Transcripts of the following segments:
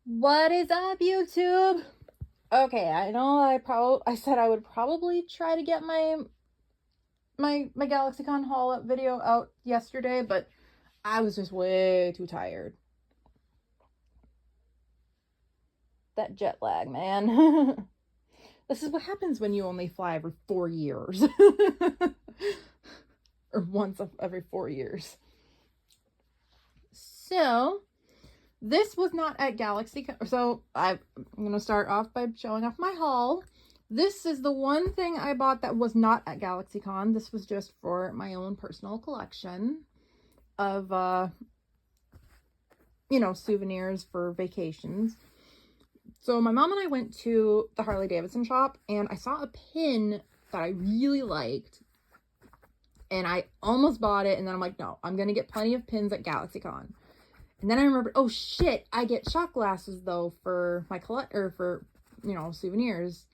What is up, YouTube? Okay, I know I said I would probably try to get my Galaxycon haul video out yesterday, but I was just way too tired. That jet lag, man. This is what happens when you only fly every 4 years. Or once every 4 years. So, this was not at Galaxycon. So, I'm going to start off by showing off my haul. This is the one thing I bought that was not at Galaxycon. This was just for my own personal collection of, souvenirs for vacations. So my mom and I went to the Harley Davidson shop and I saw a pin that I really liked. And I almost bought it, and then I'm like, no, I'm going to get plenty of pins at Galaxycon. And then I remembered, oh shit, I get shot glasses though for my souvenirs.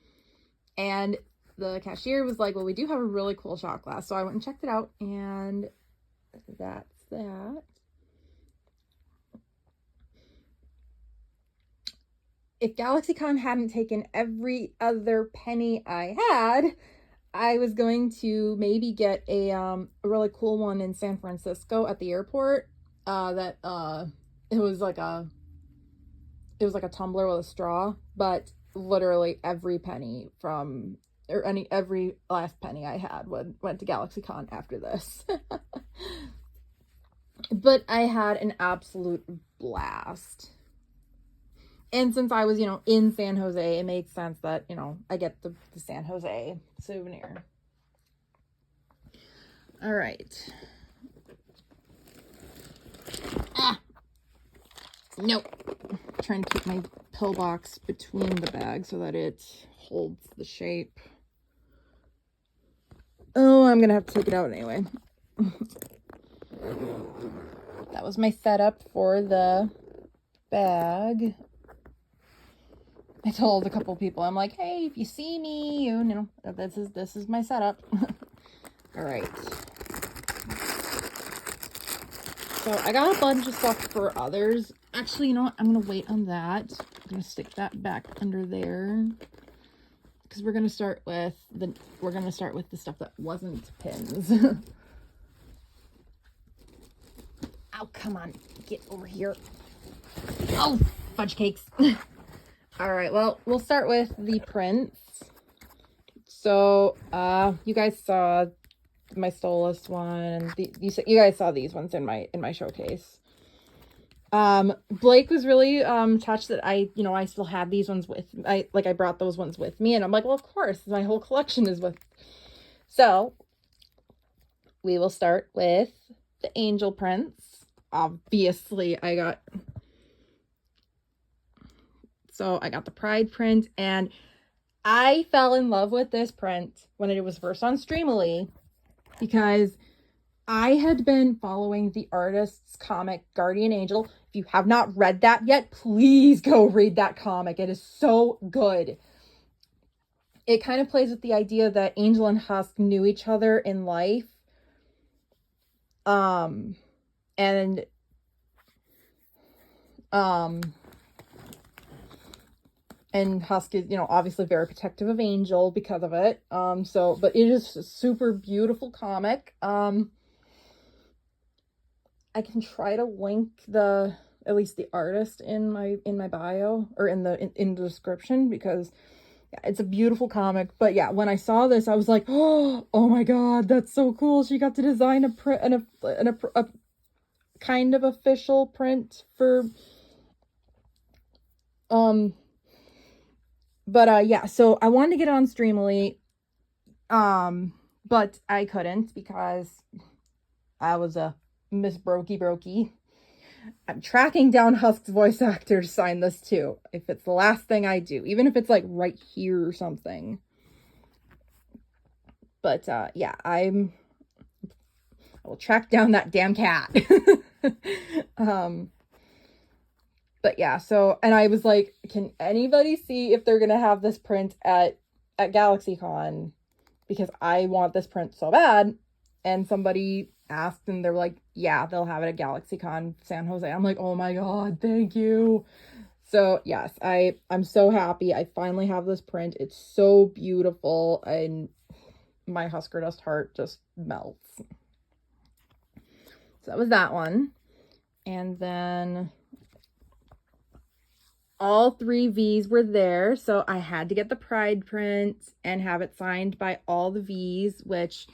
And the cashier was like, well, we do have a really cool shot glass. So I went and checked it out, and that's that. If Galaxycon hadn't taken every other penny I had, I was going to maybe get a really cool one in San Francisco at the airport. It was like a tumbler with a straw, but literally every last penny I had went to Galaxycon after this. But I had an absolute blast. And since I was, in San Jose, it makes sense that, I get the San Jose souvenir. All right. Nope. I'm trying to keep my pillbox between the bags so that it holds the shape. Oh, I'm going to have to take it out anyway. That was my setup for the bag. I told a couple people, I'm like, hey, if you see me, this is my setup. All right. So I got a bunch of stuff for others. Actually, you know what? I'm going to wait on that. I'm going to stick that back under there. Because we're going to start with the stuff that wasn't pins. Oh, come on. Get over here. Oh, fudge cakes. All right, well, we'll start with the prints. So, you guys saw my Stolus one, and you guys saw these ones in my showcase. Blake was really touched that I still had these ones I brought those ones with me, and I'm like, well, of course, my whole collection is with. So, we will start with the angel prints. Obviously, I got the Pride print, and I fell in love with this print when it was first on Streamily, because I had been following the artist's comic Guardian Angel. If you have not read that yet, please go read that comic. It is so good. It kind of plays with the idea that Angel and Husk knew each other in life. And Husk is, obviously very protective of Angel because of it. But it is a super beautiful comic. I can try to link at least the artist in my bio, or in the description, because yeah, it's a beautiful comic. But yeah, when I saw this, I was like, oh my god, that's so cool. She got to design a print and a kind of official print for But yeah, so I wanted to get it on Streamily, but I couldn't because I was a Miss Brokey. I'm tracking down Husk's voice actor to sign this too, if it's the last thing I do, even if it's like right here or something. But yeah, I will track down that damn cat. But yeah, so, and I was like, can anybody see if they're going to have this print at Galaxycon? Because I want this print so bad. And somebody asked, and they're like, yeah, they'll have it at Galaxycon San Jose. I'm like, oh my god, thank you. So yes, I'm so happy. I finally have this print. It's so beautiful, and my Husker Dust heart just melts. So that was that one. And then all 3 V's were there. So I had to get the Pride print and have it signed by all the V's, which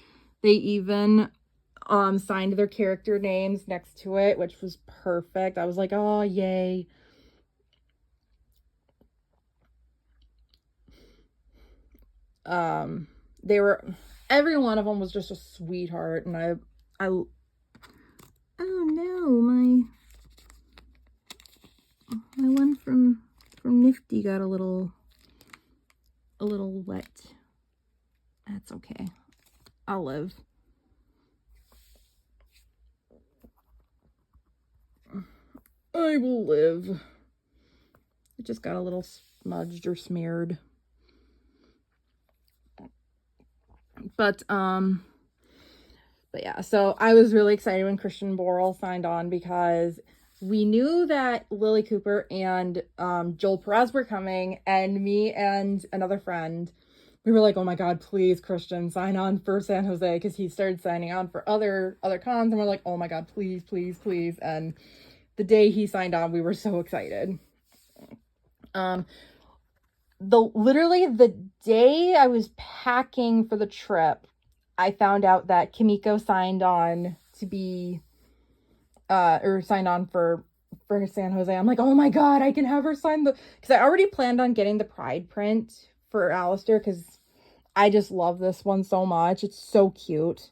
they even signed their character names next to it, which was perfect. I was like, oh, yay. Every one of them was just a sweetheart, and oh no, my one from Nifty got a little wet. That's okay. I'll live. I will live. It just got a little smudged or smeared. But yeah, so I was really excited when Christian Borle signed on, because we knew that Lily Cooper and Joel Perez were coming, and me and another friend, we were like, oh my god, please, Christian, sign on for San Jose, because he started signing on for other cons, and we're like, oh my god, please, please, please. And the day he signed on, we were so excited. Literally the day I was packing for the trip, I found out that Kimiko signed on to be or signed on for San Jose. I'm like, oh my god, I can have her sign because I already planned on getting the Pride print for Alistair, because I just love this one so much. It's so cute.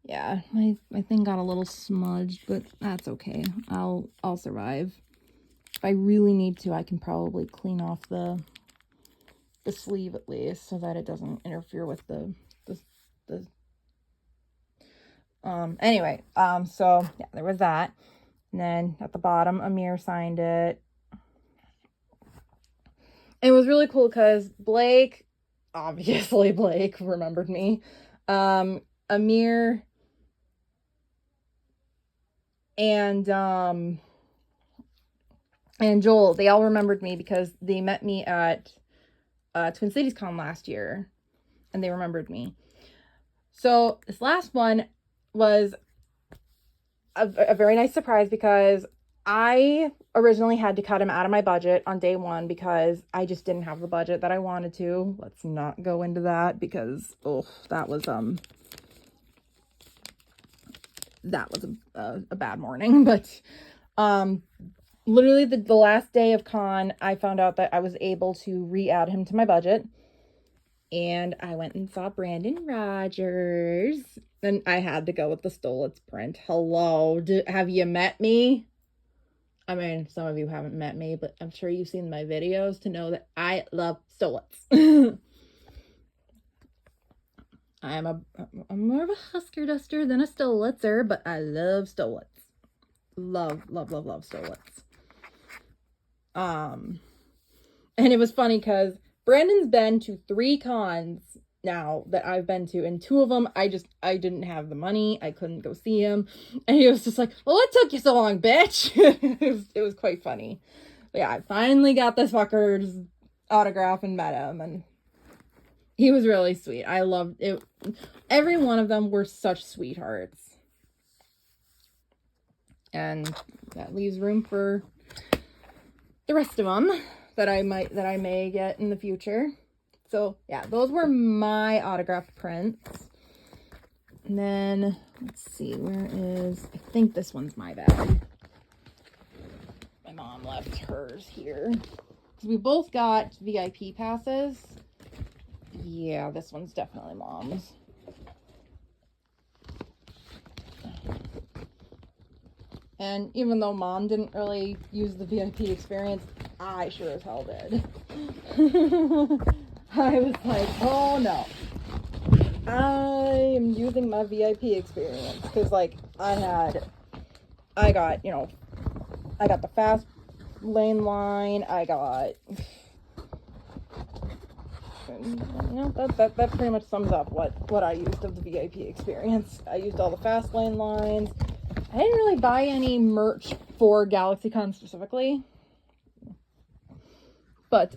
Yeah, my thing got a little smudged, but that's okay. I'll survive. If I really need to, I can probably clean off the sleeve at least, so that it doesn't interfere with the anyway, so yeah, there was that. And then at the bottom, Amir signed it. It was really cool because Blake, obviously Blake remembered me. Amir and Joel, they all remembered me because they met me at Twin Cities Con last year, and they remembered me. So this last one was a very nice surprise, because I originally had to cut him out of my budget on day one because I just didn't have the budget that I wanted to. Let's not go into that, because that was a bad morning. But literally the last day of con, I found out that I was able to re-add him to my budget, and I went and saw Brandon Rogers, and I had to go with the Stolitz print. Hello, have you met me? I mean, some of you haven't met me, but I'm sure you've seen my videos to know that I love Stolitz. I'm more of a Husker Duster than a Stolitzer, but I love Stolitz. Love Stolitz. And it was funny because Brandon's been to 3 cons now that I've been to, and 2 of them I didn't have the money. I couldn't go see him, and he was just like, well, what took you so long, bitch? It was quite funny. But yeah, I finally got this fucker's autograph and met him, and he was really sweet. I loved it. Every one of them were such sweethearts, and that leaves room for the rest of them that I may get in the future. So yeah, those were my autographed prints. And then let's see, I think this one's my bag. My mom left hers here, because we both got VIP passes. Yeah, this one's definitely Mom's. And even though Mom didn't really use the VIP experience, I sure as hell did. I was like, oh no, I am using my VIP experience, because like I got the fast lane line, I got, that pretty much sums up what I used of the VIP experience. I used all the fast lane lines, I didn't really buy any merch for Galaxycon specifically. But,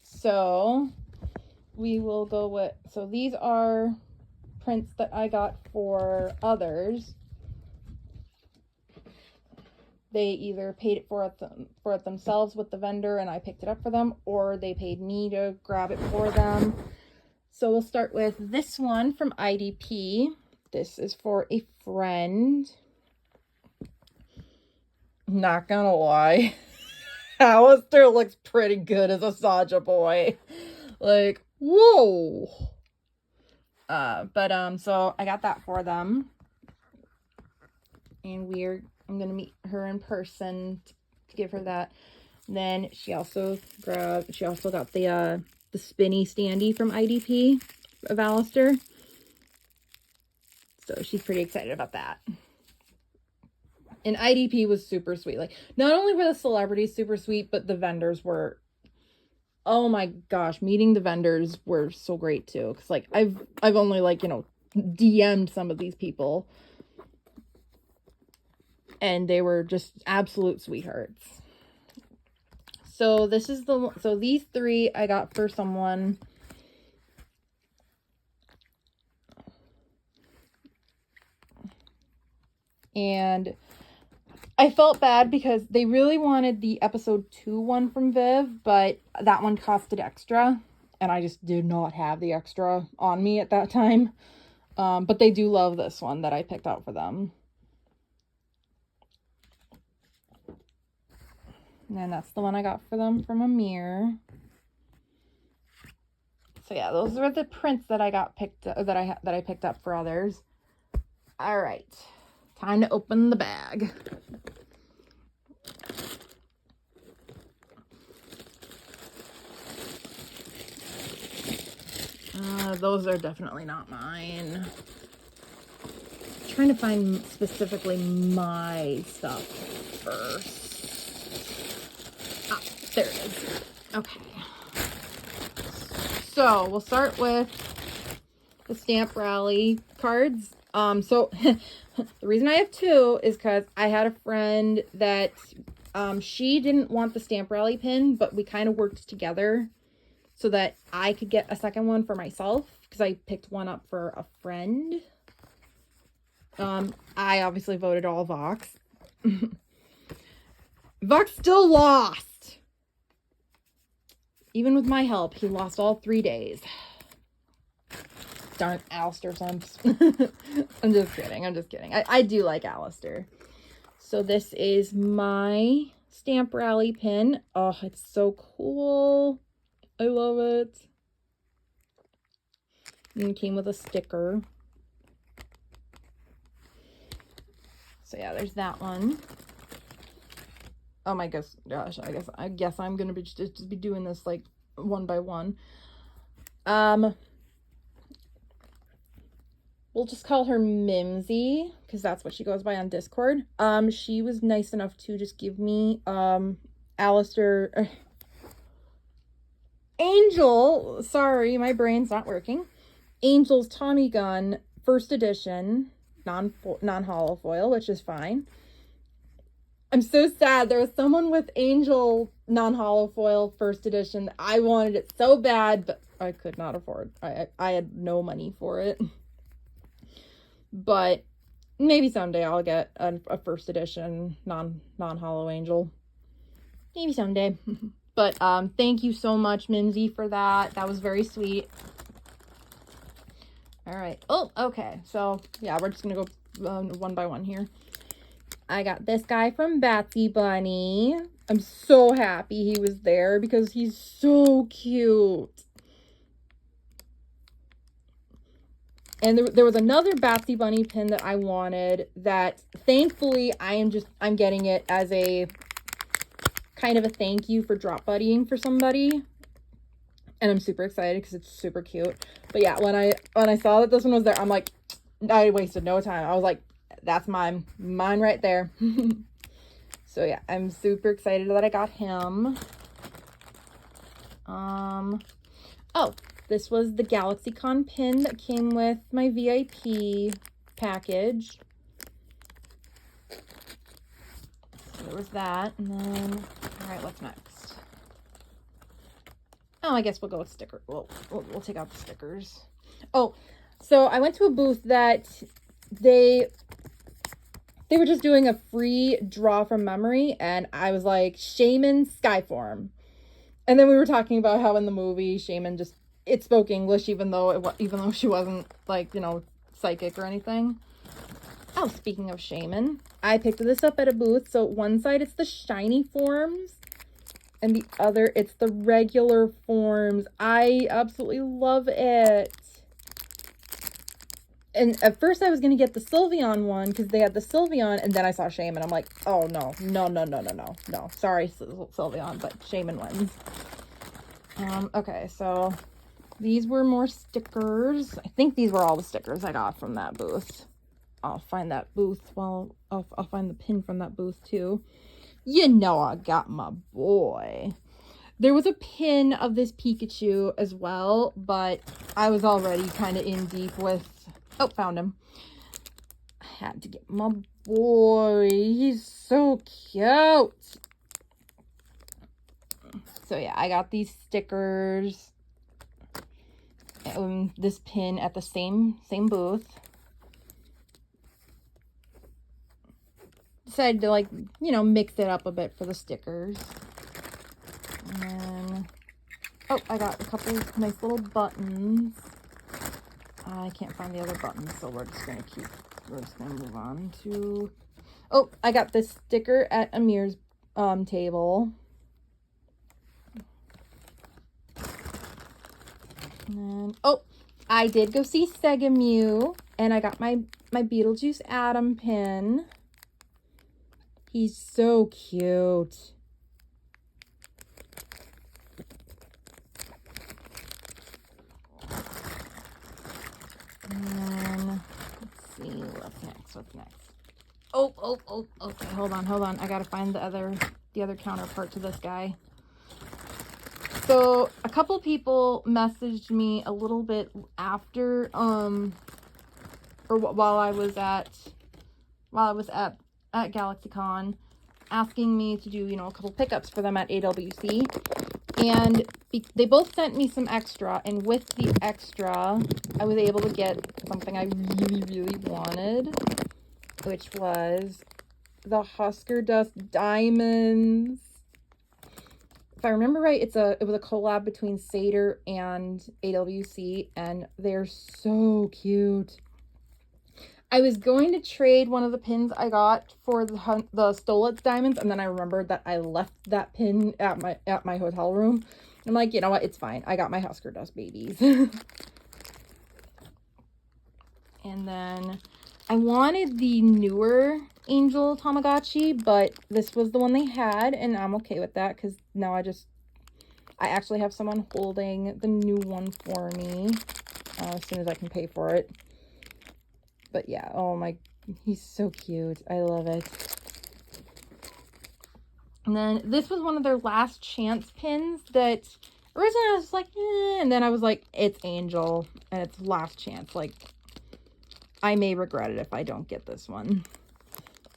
so we will go with, so these are prints that I got for others. They either paid it for it themselves with the vendor and I picked it up for them, or they paid me to grab it for them. So we'll start with this one from IDP. This is for a friend. Not gonna lie, Alistair looks pretty good as a Saja boy. Like, whoa. So I got that for them. And I'm gonna meet her in person to give her that. And then she also got the spinny standee from IDP of Alistair. So she's pretty excited about that. And IDP was super sweet. Like, not only were the celebrities super sweet, but the vendors were, oh my gosh, meeting the vendors were so great too. Cause like I've only like, DM'd some of these people. And they were just absolute sweethearts. So these three I got for someone. And I felt bad because they really wanted the episode 2 one from Viv, but that one costed extra. And I just did not have the extra on me at that time. But they do love this one that I picked out for them. And that's the one I got for them from Amir. So yeah, those were the prints that I got that I picked up for others. All right, time to open the bag. Those are definitely not mine. I'm trying to find specifically my stuff first. Ah, there it is. Okay. So we'll start with the stamp rally cards. So the reason I have 2 is because I had a friend that she didn't want the stamp rally pin, but we kind of worked together so that I could get a second one for myself because I picked one up for a friend. I obviously voted all Vox. Vox still lost. Even with my help, he lost all 3 days. Darn Alistair, son. I'm just kidding. I do like Alistair. So this is my stamp rally pin. Oh, it's so cool. I love it. And it came with a sticker. So yeah, there's that one. Oh my gosh, I guess I'm gonna be just be doing this like one by one. We'll just call her Mimsy because that's what she goes by on Discord. She was nice enough to just give me Alistair Angel. Sorry, my brain's not working. Angel's Tommy gun, first edition, non-hollow foil, which is fine. I'm so sad. There was someone with Angel non-hollow foil first edition. I wanted it so bad, but I could not afford. I had no money for it. But maybe someday I'll get a first edition non-hollow Angel. Maybe someday. But thank you so much, Mimsy, for that. That was very sweet. All right. Oh, okay. So yeah, we're just gonna go one by one here. I got this guy from Batsy Bunny. I'm so happy he was there because he's so cute. And there was another Batsy Bunny pin that I wanted that thankfully I'm getting it as a kind of a thank you for drop buddying for somebody. And I'm super excited because it's super cute. But yeah, when I saw that this one was there, I'm like, I wasted no time. I was like, that's mine right there. So yeah, I'm super excited that I got him. Oh, this was the Galaxycon pin that came with my VIP package. So there was that. And then, all right, what's next? Oh, I guess we'll go with sticker. We'll take out the stickers. Oh, so I went to a booth that they were just doing a free draw from memory, and I was like, Shaman Skyform. And then we were talking about how in the movie Shaman it spoke English even though she wasn't like, you know, psychic or anything. Oh, speaking of Shaman, I picked this up at a booth. So one side it's the shiny forms and the other it's the regular forms. I absolutely love it. And at first I was going to get the Sylveon one because they had the Sylveon, and then I saw Shaman. I'm like, oh, no. Sorry, Sylveon, but Shaman wins. Okay, so these were more stickers. I think these were all the stickers I got from that booth. I'll find that booth. Well, I'll find the pin from that booth, too. You know I got my boy. There was a pin of this Pikachu as well, but I was already kind of in deep with... Oh, found him. I had to get my boy. He's so cute. So yeah, I got these stickers. This pin at the same booth. Decided to, like, you know, mix it up a bit for the stickers. And then, oh, I got a couple nice little buttons. I can't find the other buttons, so we're just gonna move on to... Oh, I got this sticker at Amir's table. And then, oh, I did go see Sega and I got my Beetlejuice Adam pin. He's so cute. And then, let's see, what's next? Oh, okay, hold on. I gotta find the other counterpart to this guy. So, a couple people messaged me a little bit after, or while I was at Galaxycon, asking me to do, you know, a couple pickups for them at AWC. And they both sent me some extra, and with the extra, I was able to get something I really, really wanted, which was the Husker Dust Diamonds. If I remember right, it was a collab between Seder and AWC, and they're so cute. I was going to trade one of the pins I got for the Stolitz diamonds, and then I remembered that I left that pin at my hotel room. I'm like, you know what? It's fine. I got my Husker Dust babies. And then I wanted the newer Angel Tamagotchi, but this was the one they had, and I'm okay with that because now I actually have someone holding the new one for me as soon as I can pay for it. But yeah, oh my, he's so cute. I love it. And then this was one of their last chance pins that originally I was like, eh, and then I was like, it's Angel and it's last chance. Like, I may regret it if I don't get this one.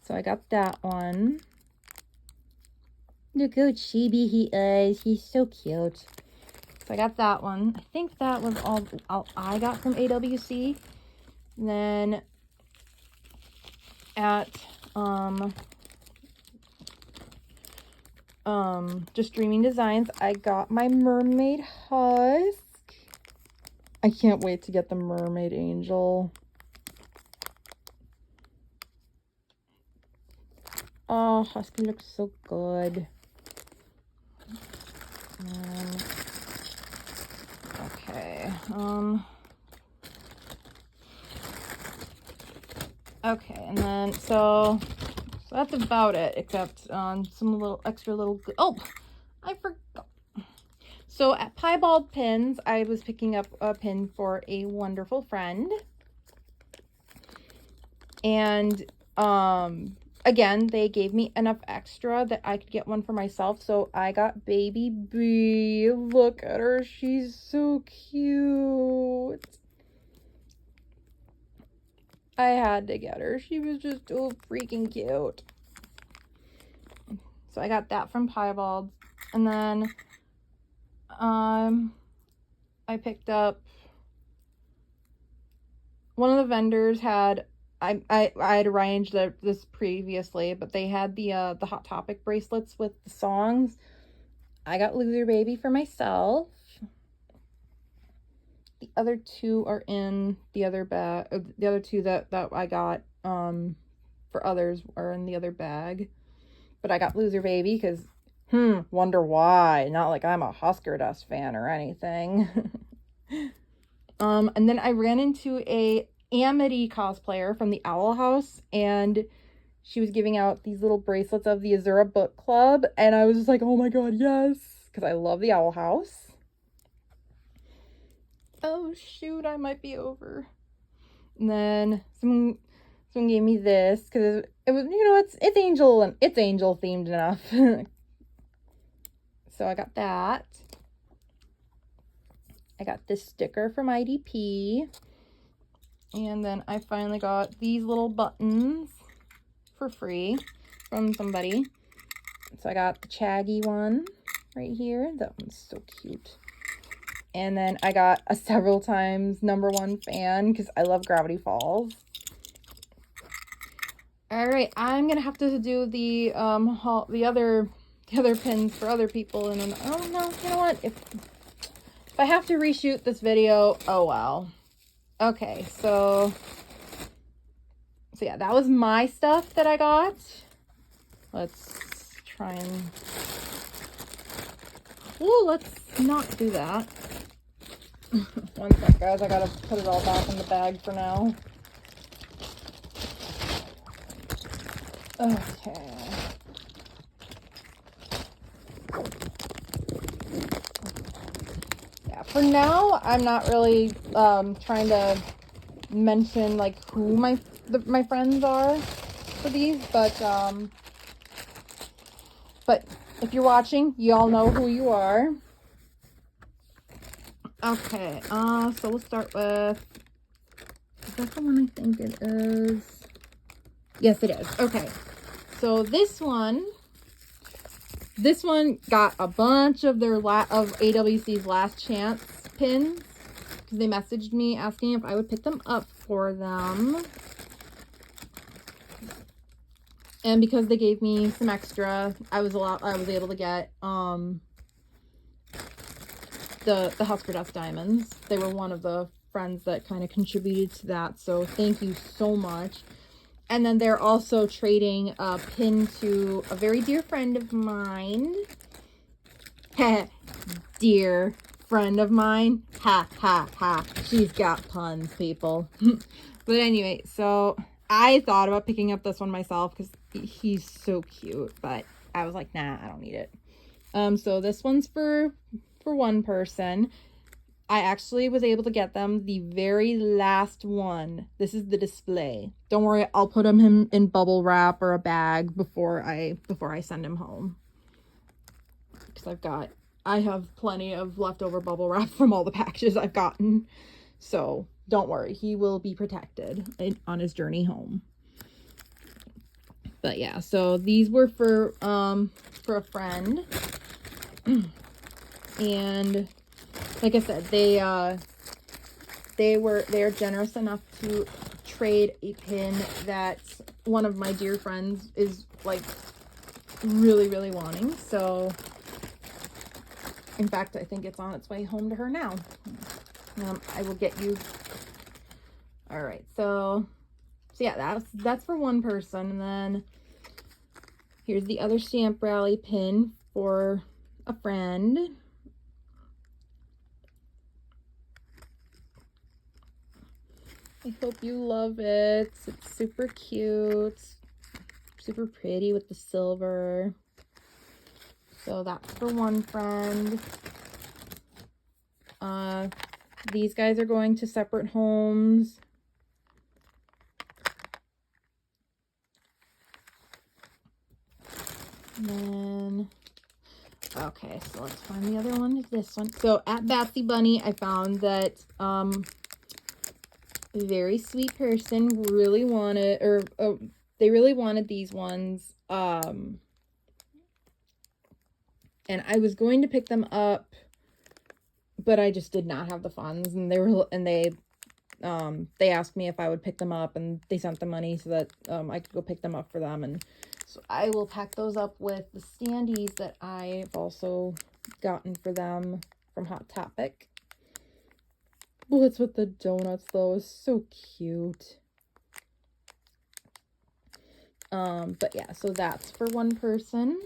So I got that one. Look how chibi he is. He's so cute. So I got that one. I think that was all I got from AWC. And then at Just Dreaming Designs, I got my mermaid husk. I can't wait to get the mermaid angel. Oh, husky looks so good. Okay. Okay, and then so that's about it, except some little extra little... Oh, I forgot. So at Piebald Pins, I was picking up a pin for a wonderful friend. And, again, they gave me enough extra that I could get one for myself. So I got Baby B. Look at her. She's so cute. I had to get her. She was just so freaking cute. So I got that from Piebald. And then I picked up, one of the vendors had, I had arranged this previously, but they had the Hot Topic bracelets with the songs. I got Loser Baby for myself. The other two are in the other bag. The other two that I got for others are in the other bag. But I got Loser Baby because, wonder why. Not like I'm a Husker Dust fan or anything. And then I ran into a Amity cosplayer from the Owl House, and she was giving out these little bracelets of the Azura Book Club, and I was just like, oh my god, yes, because I love the Owl House. Oh shoot, I might be over. And then someone gave me this because it was, you know, it's angel themed enough. So I got that. I got this sticker from IDP. And then I finally got these little buttons for free from somebody. So I got the Chaggy one right here. That one's so cute. And then I got a several times #1 fan because I love Gravity Falls. All right, I'm gonna have to do the the other pins for other people, and then oh no, you know what? If I have to reshoot this video, oh well. Okay, so yeah, that was my stuff that I got. Let's try and let's not do that. One sec, guys. I gotta put it all back in the bag for now. Okay. Yeah, for now, I'm not really trying to mention like who my friends are for these, but if you're watching, you all know who you are. Okay, so we'll start with, is that the one I think it is? Yes, it is. Okay, so this one got a bunch of their of AWC's last chance pins because they messaged me asking if I would pick them up for them. And because they gave me some extra, I was able to get the Husker Dust diamonds. They were one of the friends that kind of contributed to that, so thank you so much. And then they're also trading a pin to a very dear friend of mine. Dear friend of mine. Ha ha ha. She's got puns, people. But anyway, so I thought about picking up this one myself because he's so cute, but I was like, nah, I don't need it. So this one's for one person. I actually was able to get them the very last one. This is the display. Don't worry, I'll put him in bubble wrap or a bag before I send him home. Because I have plenty of leftover bubble wrap from all the packages I've gotten. So don't worry, he will be protected on his journey home. But yeah, so these were for a friend. And like I said, they are generous enough to trade a pin that one of my dear friends is like really, really wanting. So in fact, I think it's on its way home to her now. I will get you. All right, so yeah, that's for one person. And then here's the other stamp rally pin for a friend. I hope you love it. It's super cute, super pretty with the silver. So that's for one friend. These guys are going to separate homes. And then, okay, so let's find the other one. Is this one. So at Batsy Bunny, I found that very sweet person really wanted, or they really wanted these ones. And I was going to pick them up, but I just did not have the funds, and they asked me if I would pick them up, and they sent the money so that I could go pick them up for them. And so I will pack those up with the standees that I've also gotten for them from Hot Topic. What's with the donuts though? It's so cute. But yeah, so that's for one person.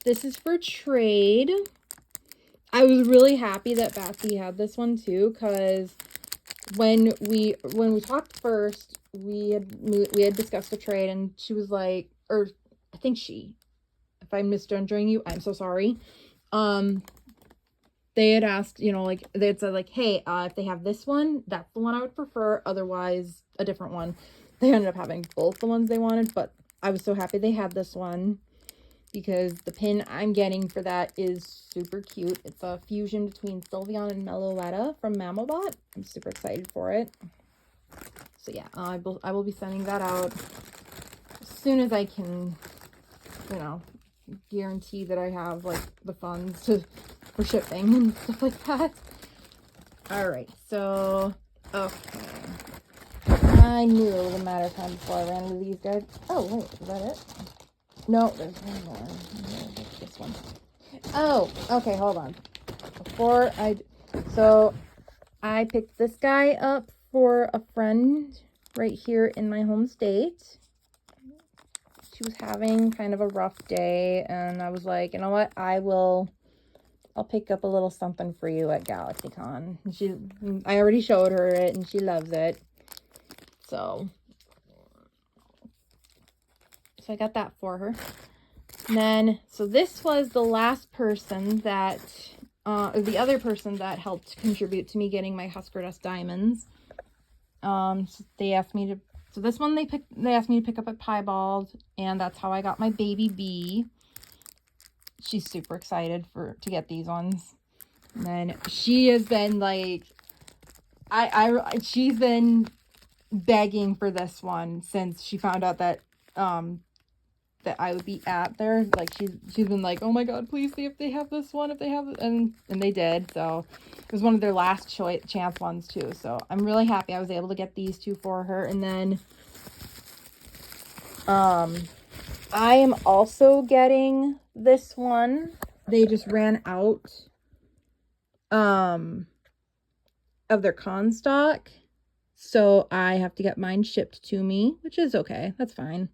This is for trade. I was really happy that Batsy had this one too, because when we talked first, we had discussed a trade, and she was like, or I think if I'm misgendering you, I'm so sorry. They had asked, you know, like, they had said, like, hey, if they have this one, that's the one I would prefer. Otherwise, a different one. They ended up having both the ones they wanted, but I was so happy they had this one, because the pin I'm getting for that is super cute. It's a fusion between Sylveon and Meloetta from Mamobot. I'm super excited for it. So yeah, I will be sending that out as soon as I can, you know, guarantee that I have, like, the funds for shipping and stuff like that. Alright, so, okay. I knew it was a matter of time before I ran into these guys. Oh, wait, is that it? No, there's one more. No, this one. Oh, okay, hold on. So, I picked this guy up for a friend right here in my home state. She was having kind of a rough day, and I was like, you know what, I'll pick up a little something for you at Galaxycon. I already showed her it, and she loves it. So I got that for her. And then, so this was the last person that, the other person that helped contribute to me getting my Husker Dust Diamonds. So they asked me to, so this one they asked me to pick up at Piebald, and that's how I got my baby bee. She's super excited to get these ones. And then she has been like, she's been begging for this one since she found out that that I would be at there. Like, she's been like, oh my god, please see if they have this one, if they have it. And they did. So it was one of their last chance ones too. So I'm really happy I was able to get these two for her. And then I am also getting this one. They just ran out of their con stock, so I have to get mine shipped to me, which is okay. That's fine.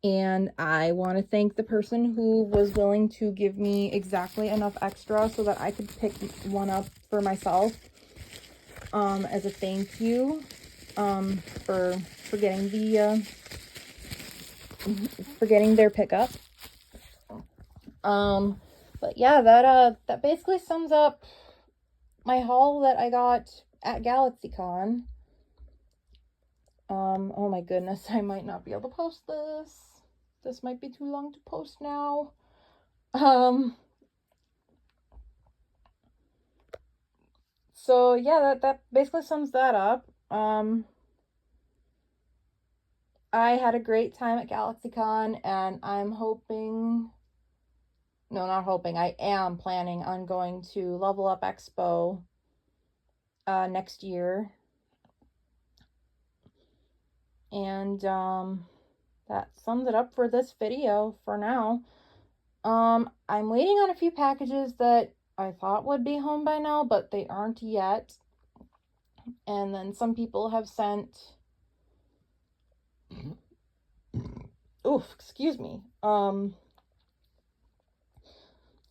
And I want to thank the person who was willing to give me exactly enough extra so that I could pick one up for myself, as a thank you, for getting their pickup. But yeah, that basically sums up my haul that I got at Galaxycon. Oh my goodness, I might not be able to post this. This might be too long to post now. So yeah, that basically sums that up. I had a great time at Galaxycon, and I'm hoping, no, not hoping, I am planning on going to Level Up Expo next year. And that sums it up for this video for now. I'm waiting on a few packages that I thought would be home by now, but they aren't yet. And then some people have sent, oof, excuse me, some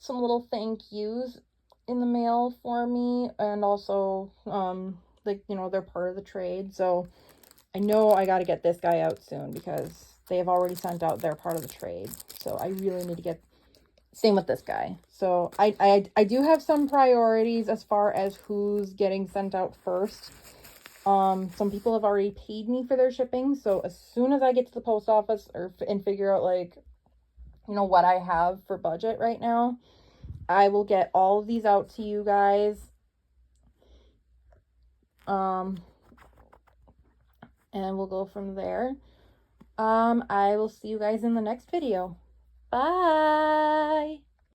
little thank yous in the mail for me, and also, like, you know, they're part of the trade, so I know I gotta get this guy out soon, because they have already sent out their part of the trade, so I really need to get, same with this guy. So I do have some priorities as far as who's getting sent out first. Some people have already paid me for their shipping, so as soon as I get to the post office and figure out, like, you know, what I have for budget right now, I will get all of these out to you guys. And we'll go from there. I will see you guys in the next video. Bye.